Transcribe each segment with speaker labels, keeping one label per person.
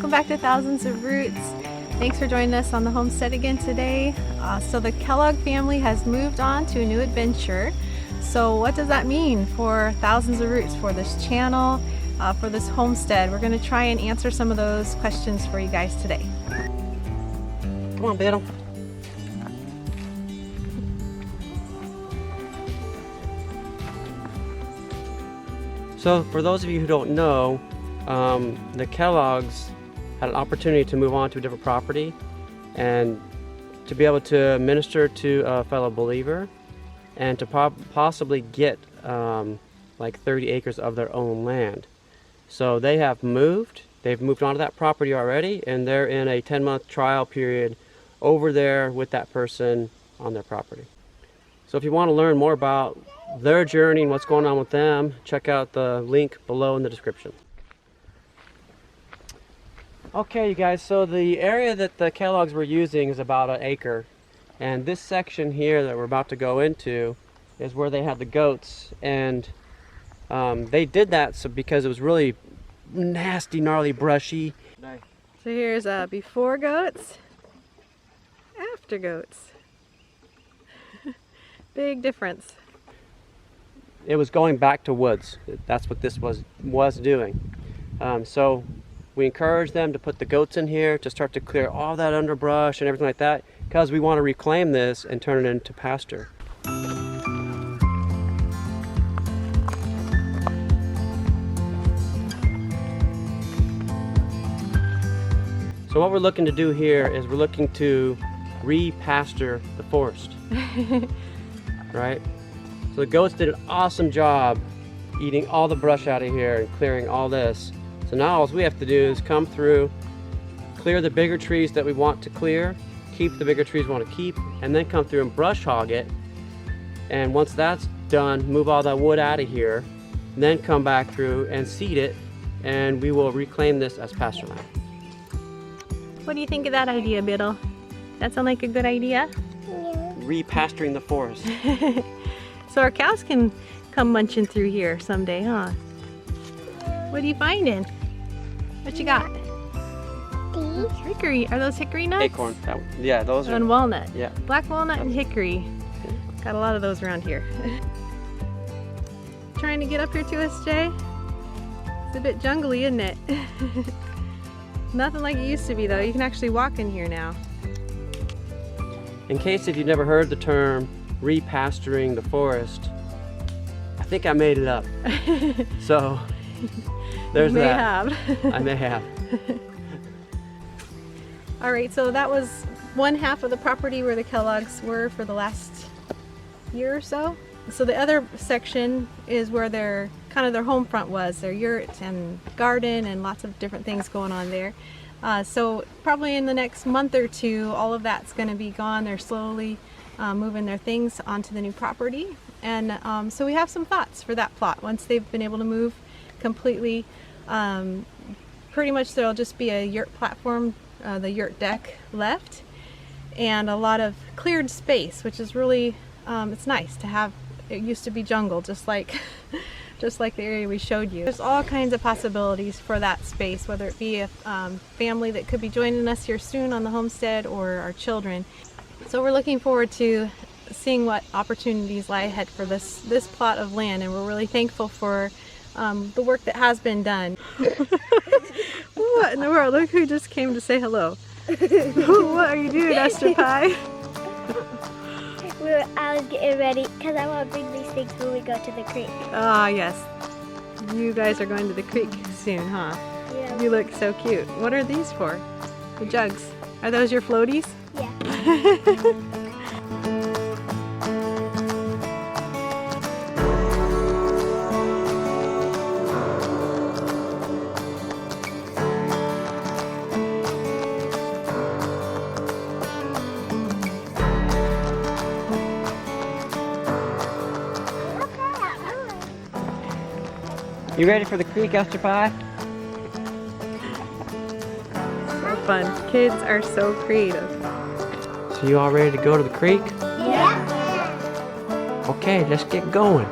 Speaker 1: Welcome back to Thousands of Roots. Thanks for joining us on the homestead again today. So the Kellogg family has moved on to a new adventure. So what does that mean for Thousands of Roots, for this channel, for this homestead? We're going to try and answer some of those questions for you guys today.
Speaker 2: Come on, Biddle. So for those of you who don't know, the Kellogg's had an opportunity to move on to a different property and to be able to minister to a fellow believer and to possibly get like 30 acres of their own land. So they have moved. They've moved onto that property already, and they're in a 10-month trial period over there with that person on their property. So if you want to learn more about their journey and what's going on with them, check out the link below in the description. Okay, you guys, so the area that the Kellogg's were using is about an acre, and this section here that we're about to go into is where they had the goats, and they did that because it was really nasty, gnarly, brushy.
Speaker 1: So here's before goats, after goats. Big difference.
Speaker 2: It was going back to woods. That's what this was doing. So we encourage them to put the goats in here to start to clear all that underbrush and everything like that, because we want to reclaim this and turn it into pasture. So what we're looking to do here is we're looking to re-pasture the forest, right? So the goats did an awesome job eating all the brush out of here and clearing all this. So now all we have to do is come through, clear the bigger trees that we want to clear, keep the bigger trees we want to keep, and then come through and brush hog it. And once that's done, move all that wood out of here, and then come back through and seed it, and we will reclaim this as pasture land.
Speaker 1: What do you think of that idea, Biddle? That sound like a good idea?
Speaker 3: Yeah.
Speaker 2: Repasturing the forest.
Speaker 1: So our cows can come munching through here someday, huh? What are you finding? What you got?
Speaker 3: These?
Speaker 1: Hickory. Are those hickory nuts?
Speaker 2: Acorn. Yeah, those are.
Speaker 1: And walnut.
Speaker 2: Yeah.
Speaker 1: Black walnut and hickory. Got a lot of those around here. Trying to get up here to us, Jay? It's a bit jungly, isn't it? Nothing like it used to be, though. You can actually walk in here now.
Speaker 2: In case if you've never heard the term repasturing the forest, I think I made it up. So there's
Speaker 1: You may
Speaker 2: that.
Speaker 1: have.
Speaker 2: I may have.
Speaker 1: All right, so that was one half of the property where the Kellogg's were for the last year or so. So the other section is where their home front was, their yurt and garden and lots of different things going on there. So probably in the next month or two, all of that's going to be gone. They're slowly moving their things onto the new property. And so we have some thoughts for that plot. Once they've been able to move completely, pretty much there'll just be a yurt platform, the yurt deck left, and a lot of cleared space, which is really, it's nice to have. It used to be jungle, just like the area we showed you. There's all kinds of possibilities for that space, whether it be a family that could be joining us here soon on the homestead or our children. So we're looking forward to seeing what opportunities lie ahead for this plot of land, and we're really thankful for the work that has been done. What in the world? Look who just came to say hello. What are you doing, Esther Pie?
Speaker 3: I was getting ready because I want to bring these things when we go to the creek.
Speaker 1: Ah, yes. You guys are going to the creek soon, huh?
Speaker 3: Yeah.
Speaker 1: You look so cute. What are these for? The jugs. Are those your floaties?
Speaker 3: Yeah.
Speaker 2: You ready for the creek, Esther Pie?
Speaker 1: So fun. Kids are so creative.
Speaker 2: So you all ready to go to the creek?
Speaker 3: Yeah.
Speaker 2: Okay, let's get going.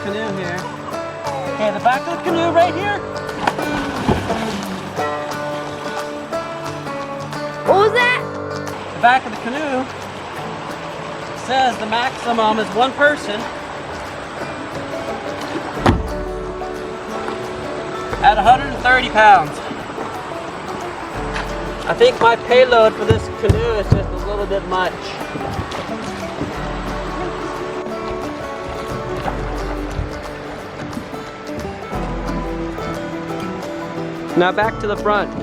Speaker 2: canoe here. Okay, the back of the canoe right here.
Speaker 3: What was that?
Speaker 2: The back of the canoe says the maximum is one person at 130 pounds. I think my payload for this canoe is just a little bit much. Now back to the front.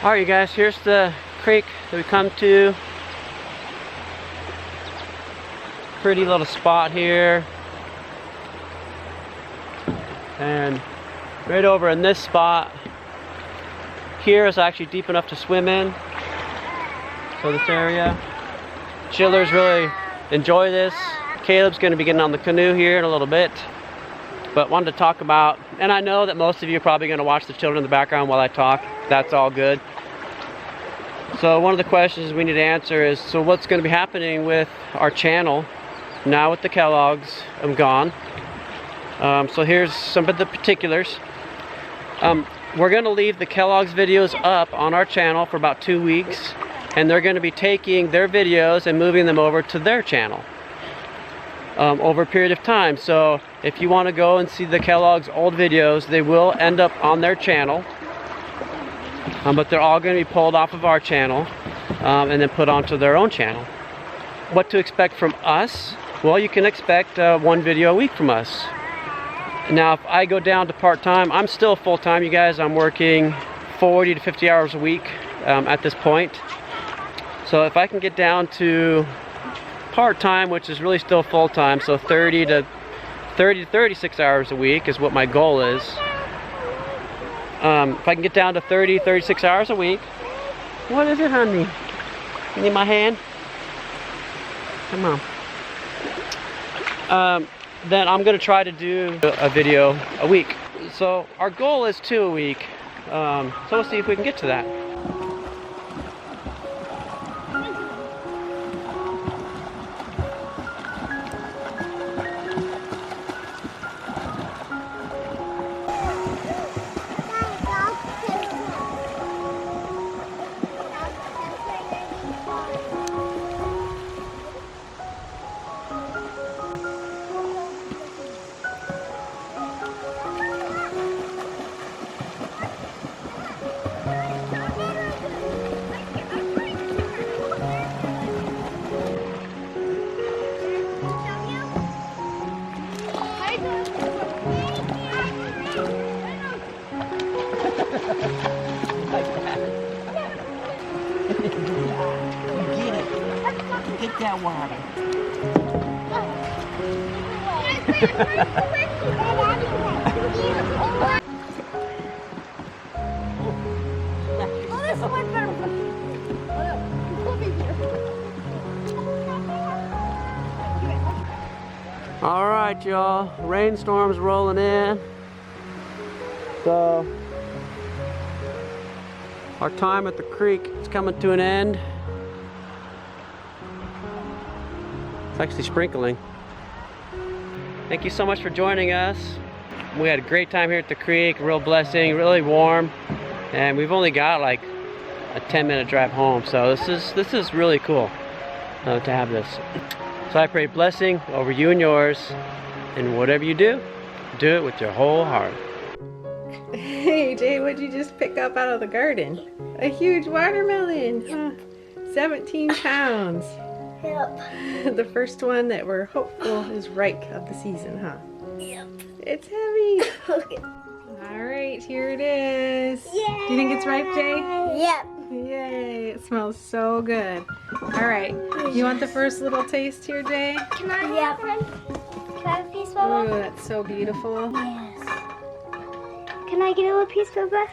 Speaker 2: Alright you guys, here's the creek that we come to. Pretty little spot here. And right over in this spot here is actually deep enough to swim in. So this area. Chillers really enjoy this. Caleb's going to be getting on the canoe here in a little bit. But wanted to talk about, and I know that most of you are probably going to watch the children in the background while I talk. That's all good. So one of the questions we need to answer is, so what's going to be happening with our channel now with the Kellogg's gone? So here's some of the particulars. We're going to leave the Kellogg's videos up on our channel for about 2 weeks, and they're going to be taking their videos and moving them over to their channel over a period of time. So if you want to go and see the Kellogg's old videos, they will end up on their channel, but they're all going to be pulled off of our channel and then put onto their own channel. What to expect from us? Well, you can expect one video a week from us. Now, if I go down to part-time, I'm still full-time, you guys. I'm working 40 to 50 hours a week at this point. So if I can get down to part-time, which is really still full-time, so 30 to 36 hours a week is what my goal is. If I can get down to 36 hours a week. What is it, honey? You need my hand? Come on. Then I'm going to try to do a video a week. So our goal is 2 a week. So we'll see if we can get to that. Get that water. All right, y'all. Rainstorm's rolling in. So our time at the creek is coming to an end. It's actually sprinkling. Thank you so much for joining us. We had a great time here at the creek, real blessing, really warm. And we've only got like a 10-minute drive home. So this is really cool to have this. So I pray blessing over you and yours. And whatever you do it with your whole heart.
Speaker 1: Hey Jay, what'd you just pick up out of the garden? A huge watermelon. Yep. 17 pounds.
Speaker 3: Yep.
Speaker 1: The first one that we're hopeful is ripe of the season, huh?
Speaker 3: Yep.
Speaker 1: It's heavy.
Speaker 3: Okay.
Speaker 1: All right, here it is.
Speaker 3: Yay!
Speaker 1: Do you think it's ripe, Jay?
Speaker 3: Yep.
Speaker 1: Yay, it smells so good. All right, you want the first little taste here, Jay?
Speaker 3: Can I have one? Can I have a piece,
Speaker 1: Ooh,
Speaker 3: Bubba?
Speaker 1: that's so beautiful.
Speaker 3: Yes. Can I get a little piece, Bubba?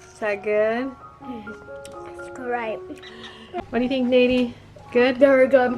Speaker 1: Is that good?
Speaker 3: It's great.
Speaker 1: What do you think, Nadie? Good?
Speaker 3: Very good.